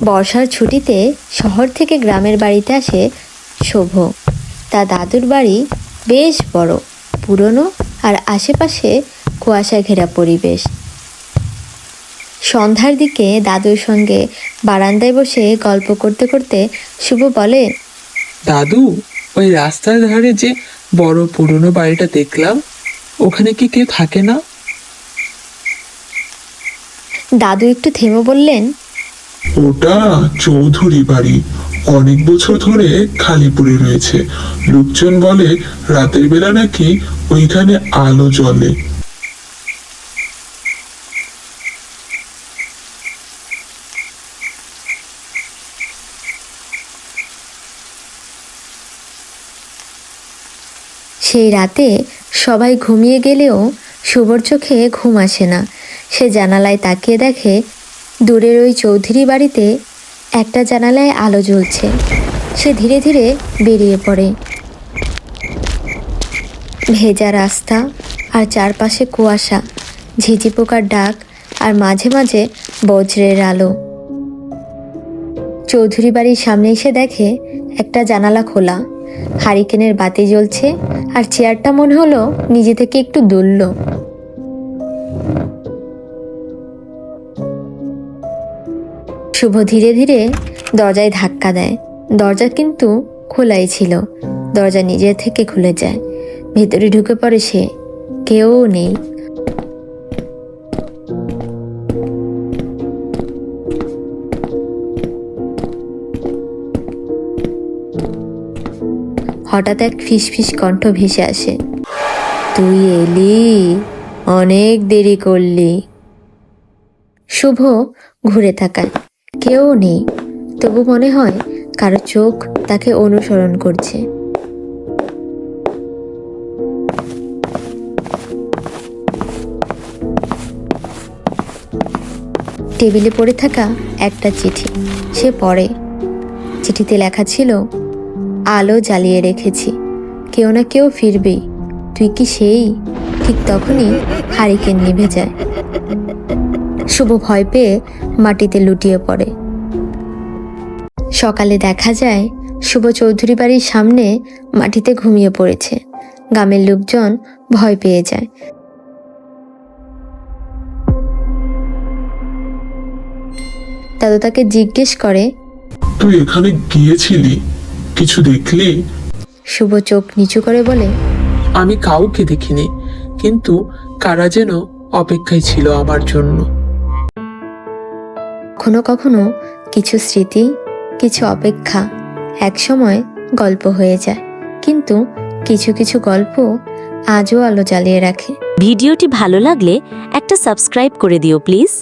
বর্ষার ছুটিতে শহর থেকে গ্রামের বাড়িতে আসে শুভ। তার দাদুর বাড়ি বেশ বড়, পুরনো, আর আশেপাশে কুয়াশা ঘেরা পরিবেশ। সন্ধ্যার দিকে দাদুর সঙ্গে বারান্দায় বসে গল্প করতে করতে শুভ বলে, দাদু, ওই রাস্তার ধারে যে বড় পুরনো বাড়িটা দেখলাম, ওখানে কি কেউ থাকে না? দাদু একটু থেমে বললেন, ওটা চৌধুরী বাড়ি। অনেক বছর ধরে খালি পড়ে রয়েছে। লোকজন বলে রাতের বেলা নাকি ওইখানে আলো জ্বলে। সেই রাতে সবাই ঘুমিয়ে গেলেও শুভর চোখে ঘুম আসে না। সে জানালায় তাকিয়ে দেখে দূরের ওই চৌধুরী বাড়িতে একটা জানালায় আলো জ্বলছে। সে ধীরে ধীরে বেরিয়ে পড়ে। ভেজা রাস্তা আর চারপাশে কুয়াশা, ঝিঝি পোকার ডাক, আর মাঝে মাঝে বজ্রের আলো। চৌধুরী বাড়ির সামনে এসে দেখে একটা জানালা খোলা, হারিকেনের বাতি জ্বলছে, আর চেয়ারটা মনে হলো নিজে থেকে একটু দুলল। শুভ ধীরে ধীরে দরজায় ধাক্কা দেয়। দরজা কিন্তু খোলাই ছিল। দরজা নিজে থেকে খুলে যায়। ভেতরে ঢুকে পড়ে সে। কেউ নেই। হঠাৎ এক ফিসফিস কণ্ঠ ভেসে আসে, তুই এলি? অনেক দেরি করলি। শুভ ঘুরে তাকায়। কেউ নেই। তবু মনে হয় কারো চোখ তাকে অনুসরণ করছে। টেবিলে পড়ে থাকা একটা চিঠি সে পড়ে। চিঠিতে লেখা ছিল, আলো জ্বালিয়ে রেখেছি, কেউ না কেউ ফিরবেই, তুই কি সেই? ঠিক তখনই হারিকেন নিভে যায়। শুভ ভয় পেয়ে মাটিতে লুটিয়ে পড়ে। সকালে দেখা যায় শুভ চৌধুরী বাড়ির সামনে মাটিতে ঘুমিয়ে পড়েছে। গ্রামের লোকজন ভয় পেয়ে যায়। দাদু তাকে জিজ্ঞেস করে, তুই এখানে গিয়েছিলি? কিছু দেখলি? শুভ চোখ নিচু করে বলে, আমি কাউকে দেখিনি, কিন্তু কারা যেন অপেক্ষায় ছিল আমার জন্য। কখনো কখনো কিছু স্মৃতি, কিছু অপেক্ষা একসময় গল্প হয়ে যায়, কিন্তু কিছু কিছু গল্প আজও আলো জ্বালিয়ে রাখে। ভিডিওটি ভালো লাগলে একটা সাবস্ক্রাইব করে দিও প্লিজ।